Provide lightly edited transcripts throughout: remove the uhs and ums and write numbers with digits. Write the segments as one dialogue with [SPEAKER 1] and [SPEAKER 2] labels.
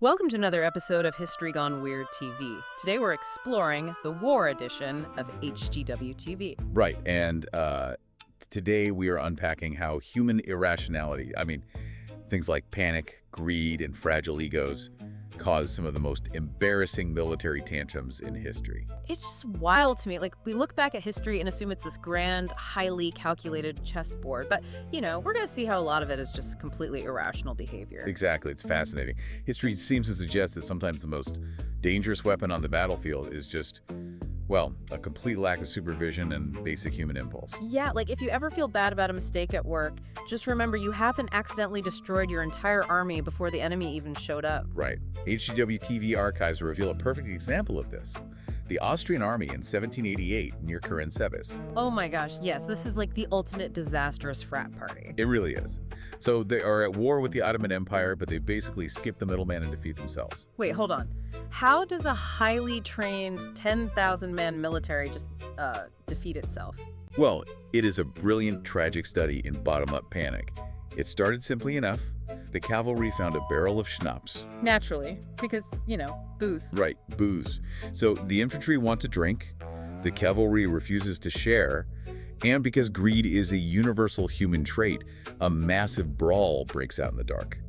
[SPEAKER 1] Welcome to another episode of History Gone Weird TV. Today we're exploring the war edition of HGW TV.
[SPEAKER 2] Right, and today we are unpacking how human irrationality, things like panic, greed, and fragile egos, cause some of the most embarrassing military tantrums in history.
[SPEAKER 1] It's just wild to me. We look back at history and assume it's this grand, highly calculated chessboard. But, we're going to see how a lot of it is just completely irrational behavior.
[SPEAKER 2] Exactly, it's fascinating. History seems to suggest that sometimes the most dangerous weapon on the battlefield is just, a complete lack of supervision and basic human impulse.
[SPEAKER 1] Yeah, if you ever feel bad about a mistake at work, just remember you haven't accidentally destroyed your entire army before the enemy even showed up.
[SPEAKER 2] Right. HGW TV archives reveal a perfect example of this. The Austrian army in 1788 near Ceres.
[SPEAKER 1] Oh my gosh, yes, this is the ultimate disastrous frat party.
[SPEAKER 2] It really is. So they are at war with the Ottoman Empire, but they basically skip the middleman and defeat themselves.
[SPEAKER 1] Wait, hold on. How does a highly trained 10,000-man military just defeat itself?
[SPEAKER 2] Well, it is a brilliant, tragic study in bottom-up panic. It started simply enough. The cavalry found a barrel of schnapps.
[SPEAKER 1] Naturally, because, booze.
[SPEAKER 2] Right, booze. So the infantry want to drink, the cavalry refuses to share, and because greed is a universal human trait, a massive brawl breaks out in the dark.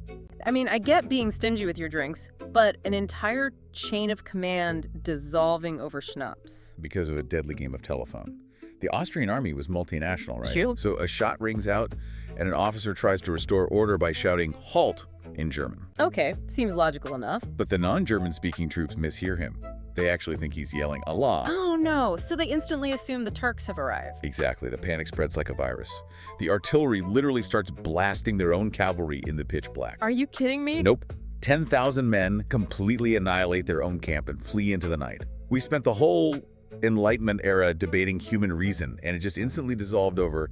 [SPEAKER 1] I get being stingy with your drinks, but an entire chain of command dissolving over schnapps.
[SPEAKER 2] Because of a deadly game of telephone. The Austrian army was multinational, right?
[SPEAKER 1] True.
[SPEAKER 2] So a shot rings out, and an officer tries to restore order by shouting, "Halt!" in German.
[SPEAKER 1] Okay, seems logical enough.
[SPEAKER 2] But the non-German-speaking troops mishear him. They actually think he's yelling, "Allah!"
[SPEAKER 1] Oh no, so they instantly assume the Turks have arrived.
[SPEAKER 2] Exactly, the panic spreads like a virus. The artillery literally starts blasting their own cavalry in the pitch black.
[SPEAKER 1] Are you kidding me?
[SPEAKER 2] Nope. 10,000 men completely annihilate their own camp and flee into the night. We spent the whole Enlightenment era debating human reason, and it just instantly dissolved over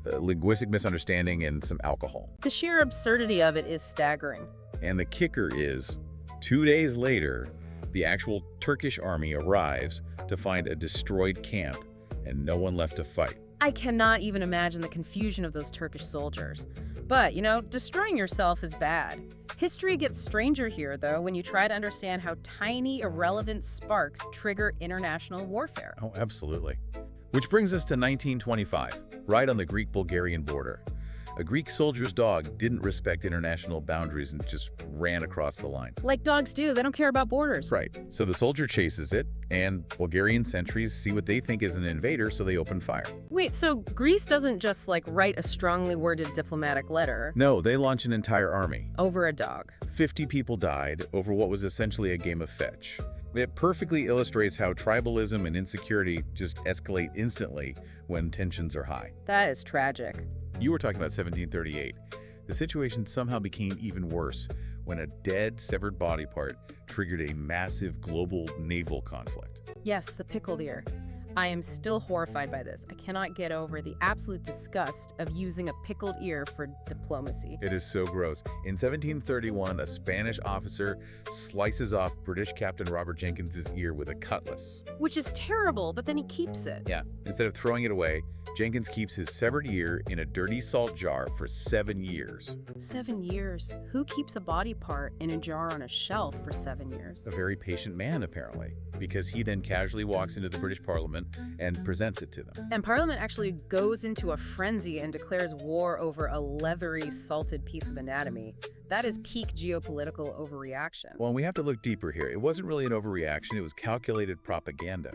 [SPEAKER 2] linguistic misunderstanding and some alcohol.
[SPEAKER 1] The sheer absurdity of it is staggering.
[SPEAKER 2] And the kicker is, 2 days later, the actual Turkish army arrives to find a destroyed camp and no one left to fight.
[SPEAKER 1] I cannot even imagine the confusion of those Turkish soldiers. But, destroying yourself is bad. History gets stranger here, though, when you try to understand how tiny, irrelevant sparks trigger international warfare.
[SPEAKER 2] Oh, absolutely. Which brings us to 1925, right on the Greek-Bulgarian border. A Greek soldier's dog didn't respect international boundaries and just ran across the line.
[SPEAKER 1] Like dogs do, they don't care about borders.
[SPEAKER 2] Right. So the soldier chases it, and Bulgarian sentries see what they think is an invader, so they open fire.
[SPEAKER 1] Wait, so Greece doesn't just, write a strongly worded diplomatic letter?
[SPEAKER 2] No, they launch an entire army.
[SPEAKER 1] Over a dog.
[SPEAKER 2] 50 people died over what was essentially a game of fetch. It perfectly illustrates how tribalism and insecurity just escalate instantly when tensions are high.
[SPEAKER 1] That is tragic.
[SPEAKER 2] You were talking about 1738. The situation somehow became even worse when a dead, severed body part triggered a massive global naval conflict.
[SPEAKER 1] Yes, the pickled ear. I am still horrified by this. I cannot get over the absolute disgust of using a pickled ear for diplomacy.
[SPEAKER 2] It is so gross. In 1731, a Spanish officer slices off British Captain Robert Jenkins's ear with a cutlass.
[SPEAKER 1] Which is terrible, but then he keeps it.
[SPEAKER 2] Yeah, instead of throwing it away, Jenkins keeps his severed ear in a dirty salt jar for 7 years.
[SPEAKER 1] 7 years? Who keeps a body part in a jar on a shelf for 7 years?
[SPEAKER 2] A very patient man, apparently, because he then casually walks into the British Parliament and presents it to them.
[SPEAKER 1] And Parliament actually goes into a frenzy and declares war over a leathery, salted piece of anatomy. That is peak geopolitical overreaction.
[SPEAKER 2] Well, we have to look deeper here. It wasn't really an overreaction, it was calculated propaganda.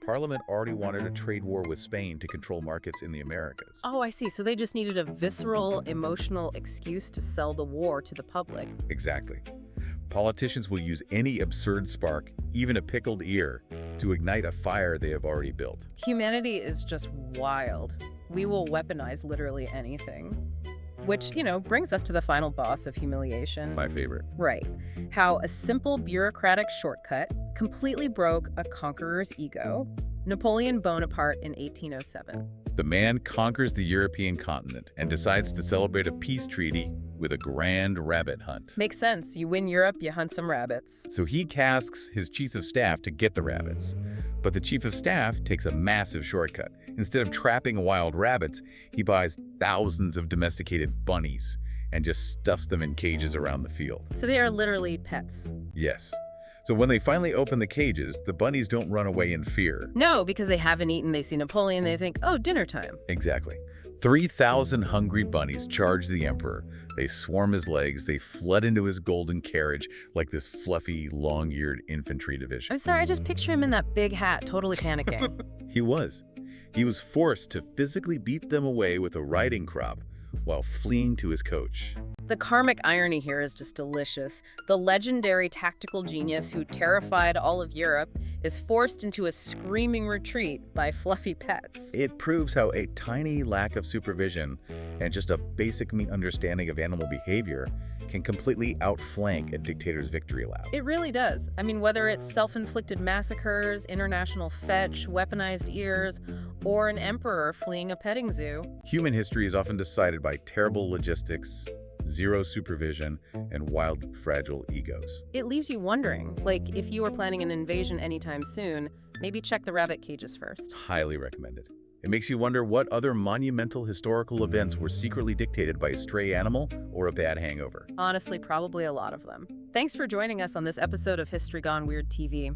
[SPEAKER 2] Parliament already wanted a trade war with Spain to control markets in the Americas.
[SPEAKER 1] Oh, I see. So they just needed a visceral, emotional excuse to sell the war to the public.
[SPEAKER 2] Exactly. Politicians will use any absurd spark, even a pickled ear, to ignite a fire they have already built.
[SPEAKER 1] Humanity is just wild. We will weaponize literally anything. Which, brings us to the final boss of humiliation.
[SPEAKER 2] My favorite.
[SPEAKER 1] Right. How a simple bureaucratic shortcut completely broke a conqueror's ego. Napoleon Bonaparte in 1807.
[SPEAKER 2] The man conquers the European continent and decides to celebrate a peace treaty with a grand rabbit hunt.
[SPEAKER 1] Makes sense. You win Europe, you hunt some rabbits.
[SPEAKER 2] So he tasks his chief of staff to get the rabbits. But the chief of staff takes a massive shortcut. Instead of trapping wild rabbits, he buys thousands of domesticated bunnies and just stuffs them in cages around the field.
[SPEAKER 1] So they are literally pets.
[SPEAKER 2] Yes. So when they finally open the cages, the bunnies don't run away in fear.
[SPEAKER 1] No, because they haven't eaten. They see Napoleon, they think, oh, dinner time.
[SPEAKER 2] Exactly. 3,000 hungry bunnies charge the emperor. They swarm his legs. They flood into his golden carriage like this fluffy, long-eared infantry division.
[SPEAKER 1] I'm sorry, I just picture him in that big hat, totally panicking.
[SPEAKER 2] He was. He was forced to physically beat them away with a riding crop while fleeing to his coach.
[SPEAKER 1] The karmic irony here is just delicious. The legendary tactical genius who terrified all of Europe is forced into a screaming retreat by fluffy pets.
[SPEAKER 2] It proves how a tiny lack of supervision and just a basic understanding of animal behavior can completely outflank a dictator's victory lap.
[SPEAKER 1] It really does. I mean, whether it's self-inflicted massacres, international fetch, weaponized ears, or an emperor fleeing a petting zoo.
[SPEAKER 2] Human history is often decided by terrible logistics, zero supervision, and wildly fragile egos.
[SPEAKER 1] It leaves you wondering, like, if you were planning an invasion anytime soon, maybe check the rabbit cages first.
[SPEAKER 2] Highly recommended. It makes you wonder what other monumental historical events were secretly dictated by a stray animal or a bad hangover.
[SPEAKER 1] Honestly, probably a lot of them. Thanks for joining us on this episode of History Gone Weird TV.